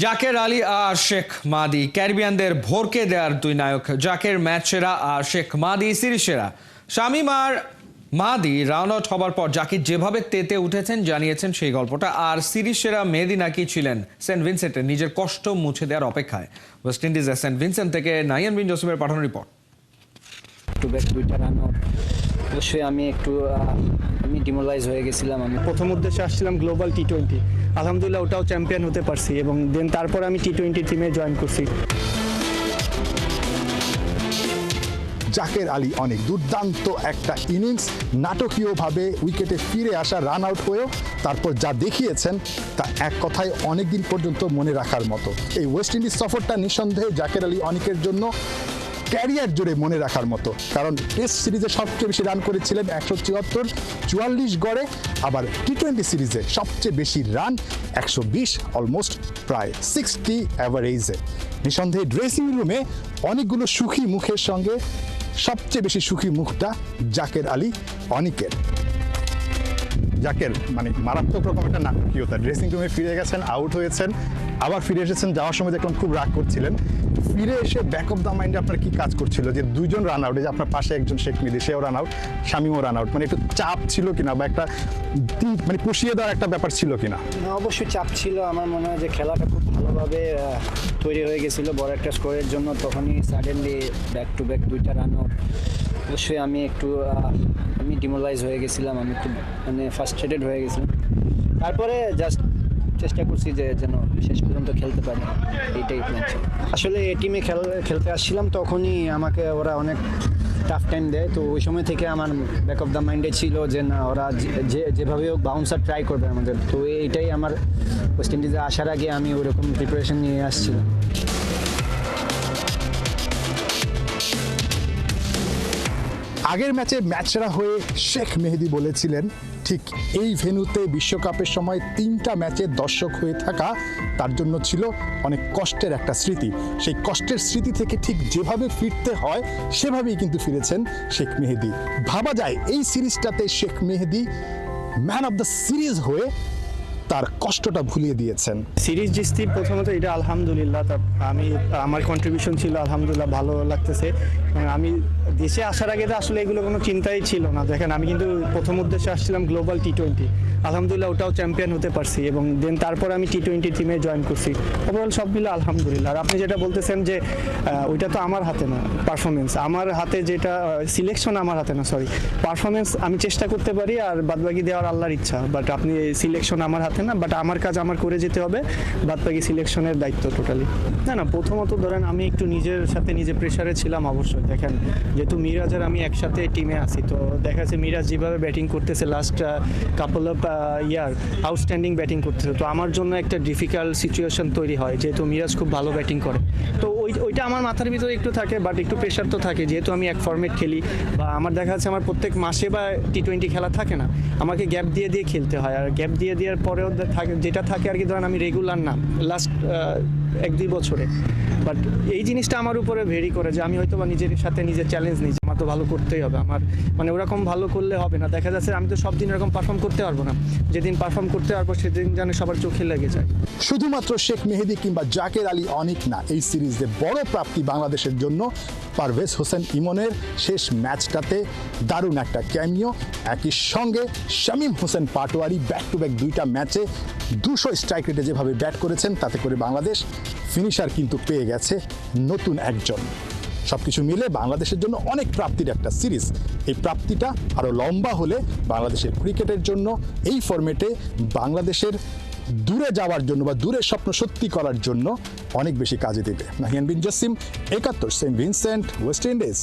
জাকের আলী আর শেখ মাদি ক্যারিবিয়ানদের ভরকে দেওয়ার দুই নায়ক। জাকের ম্যাচ সেরা আর শেখ মাদি সিরিজ সেরা। শামীম আর মাদি রাউন্ড আউট হবার পর জাকির যেভাবে তেতে উঠেছেন জানিয়েছেন সেই গল্পটা। আর সিরিজ সেরা মেহেদী নাকি ছিলেন সেন্ট ভিনসেন্টের নিজের কষ্ট মুছে দেওয়ার অপেক্ষায়। ওয়েস্ট ইন্ডিজের সেন্ট ভিনসেন্ট থেকে নাইয়ান বিন জসিমের পাঠানো রিপোর্ট। দুইটা রান আউট, অবশ্যই আমি ডিমোরালাইজ হয়ে গেছিলাম। আমি প্রথম উদ্দেশ্যে আসছিলাম গ্লোবাল টি-20, আলহামদুলিল্লাহ ওটাও চ্যাম্পিয়ন হতে পারছি এবং দেন তারপর আমি টি-20 টিমে জয়েন করছি। জাকের আলী অনেক দুর্দান্ত একটা ইনিংস, নাটকীয়ভাবে উইকেটে ফিরে আসা, রান আউট হয়েও তারপর যা দেখিয়েছেন তা এক কথায় অনেক দিন পর্যন্ত মনে রাখার মতো। এই ওয়েস্ট ইন্ডিজ সফরটা নিঃসন্দেহে জাকের আলী অনেকের জন্য ক্যারিয়ার জুড়ে মনে রাখার মতো, কারণ টেস্ট সিরিজে সবচেয়ে বেশি রান করেছিলেন 174, 44 গড়ে। আবার টি-20 সিরিজে সবচেয়ে বেশি রান 120, অলমোস্ট প্রায় 60 অ্যাভারেজে। নিঃসন্দেহে ড্রেসিং রুমে অনেকগুলো সুখী মুখের সঙ্গে সবচেয়ে বেশি সুখী মুখটা জাকের আলী অনিকের। জাকের মানে মারাত্মক রকম একটা নাটকীয়তা, ড্রেসিং রুমে ফিরে গেছেন, আউট হয়েছেন, আবার ফিরে এসেছেন। যাওয়ার সময় দেখলাম খুব রাগ করছিলেন। ফিরে এসে ব্যাক অফ দ্য মাইন্ডে আপনার কি কাজ করছিল যে দুইজন রান আউট, যে আপনার পাশে একজন শেখ মেহেদী সেও রান আউট, শামীমও রান আউট, মানে একটু চাপ ছিল কিনা বা একটা মানে পুষিয়ে দেওয়ার একটা ব্যাপার ছিল কিনা? অবশ্যই চাপ ছিল। আমার মনে হয় যে খেলাটা খুব ভালোভাবে তৈরি হয়ে গেছিলো বড় একটা স্কোরের জন্য। তখনই সাডেনলি ব্যাক টু ব্যাক দুইটা রান আউট, অবশ্যই আমি ডিমোরালাইজ হয়ে গেছিলাম। আমি খুব ফ্রাস্ট্রেটেড হয়ে গেছিলাম। তারপরে জাস্ট চেষ্টা করছি যে যেন শেষ পর্যন্ত খেলতে পারি, এইটাই প্ল্যান ছিল। আসলে এই টিমে খেলতে আসছিলাম, তখনই আমাকে ওরা অনেক টাফ টাইম দেয়। তো ওই সময় থেকে আমার ব্যাক অফ দ্য মাইন্ডে ছিল যে না, ওরা যেভাবে হোক বাউন্সার ট্রাই করবে আমাদের। তো এইটাই আমার ওয়েস্ট ইন্ডিজে আসার আগে আমি ওরকম প্রিপারেশন নিয়ে আসছিলাম। আগের ম্যাচে ম্যাচ সেরা হয়ে শেখ মেহেদী বলেছিলেন ঠিক এই ভেন্যুতে বিশ্বকাপের সময় 3টা ম্যাচে দর্শক হয়ে থাকা তার জন্য ছিল অনেক কষ্টের একটা স্মৃতি। সেই কষ্টের স্মৃতি থেকে ঠিক যেভাবে ফিরতে হয় সেভাবেই কিন্তু ফিরেছেন শেখ মেহেদী। ভাবা যায় এই সিরিজটাতে শেখ মেহেদী ম্যান অফ দ্য সিরিজ হয়ে তার কষ্টটা ভুলিয়ে দিয়েছেন। সিরিজ জিতছি প্রথমত, এটা আলহামদুলিল্লাহ। আমার কন্ট্রিবিউশন ছিল, আলহামদুলিল্লাহ ভালো লাগতেছে। আমি দেশে আসার আগে তো আসলে এগুলো কোনো চিন্তাই ছিল না। দেখেন, আমি কিন্তু প্রথম উদ্দেশ্যে আসছিলাম গ্লোবাল টি-20, আলহামদুলিল্লাহ ওটাও চ্যাম্পিয়ন হতে পারছি এবং দেন তারপর আমি টি-20 টিমে জয়েন করছি। ওভারঅল সব মিলে আলহামদুলিল্লাহ। আর আপনি যেটা বলতেছেন যে ওইটা তো আমার হাতে না, পারফরমেন্স আমার হাতে, যেটা সিলেকশন আমার হাতে না, সরি পারফরমেন্স আমি চেষ্টা করতে পারি আর বাদবাকি দেওয়ার আল্লাহর ইচ্ছা। বাট আপনি সিলেকশন আমার হাতে না, বাট আমার কাজ আমার করে যেতে হবে, বাদবাকি সিলেকশনের দায়িত্ব টোটালি। না, প্রথমত ধরেন আমি একটু নিজের সাথে নিজে প্রেশারে ছিলাম। অবশ্যই দেখেন, যেহেতু মিরাজ আর আমি একসাথে টিমে আছি, তো দেখা যাচ্ছে মিরাজ যেভাবে ব্যাটিং করতেছে last couple of year, outstanding batting করতেছে। তো আমার জন্য একটা ডিফিকাল্ট সিচুয়েশন তৈরি হয়, যেহেতু মিরাজ খুব ভালো ব্যাটিং করে। তো ওইটা আমার মাথার ভিতরে একটু থাকে, বাট একটু প্রেশার তো থাকে, যেহেতু আমি এক ফর্মেট খেলি বা আমার দেখা যাচ্ছে আমার প্রত্যেক মাসে বা টি-20 খেলা থাকে না, আমাকে গ্যাপ দিয়ে খেলতে হয়। আর গ্যাপ দিয়ে দেওয়ার পরেও থাকে যেটা থাকে আর কি, ধরেন আমি রেগুলার না লাস্ট 1-2 বছরে। বাট এই জিনিসটা আমার উপরে ভেরি করে যে আমি হয়তো বা নিজের সাথে নিজের চ্যালেঞ্জ নিই, আমার তো ভালো করতেই হবে। আমার মানে ওরকম ভালো করলে হবে না। দেখা যাচ্ছে আমি তো সব দিন এরকম পারফর্ম করতে পারবো না, যেদিন পারফর্ম করতে পারবো সেদিন যেন সবার চোখে লেগে যায়। শুধুমাত্র শেখ মেহেদী কিংবা জাকের আলী অনিক না, এই সিরিজে বড় প্রাপ্তি বাংলাদেশের জন্য পারভেজ হোসেন ইমনের শেষ ম্যাচটাতে দারুণ একটা ক্যামিও। একই সঙ্গে Shamim Hossain Patwari back to back 2টা ম্যাচে 200 স্ট্রাইক রেটে যেভাবে ব্যাট করেছেন, তাতে করে বাংলাদেশ ফিনিশার কিন্তু পেয়ে গেছে নতুন একজন। সবকিছু মিলে বাংলাদেশের জন্য অনেক প্রাপ্তির একটা সিরিজ। এই প্রাপ্তিটা আরও লম্বা হলে বাংলাদেশের ক্রিকেটের জন্য এই ফরম্যাটে বাংলাদেশের দূরে যাওয়ার জন্য বা দূরের স্বপ্ন সত্যি করার জন্য অনেক বেশি কাজে দেবে। Nahiyan bin Jasim, 71, Saint Vincent, West Indies.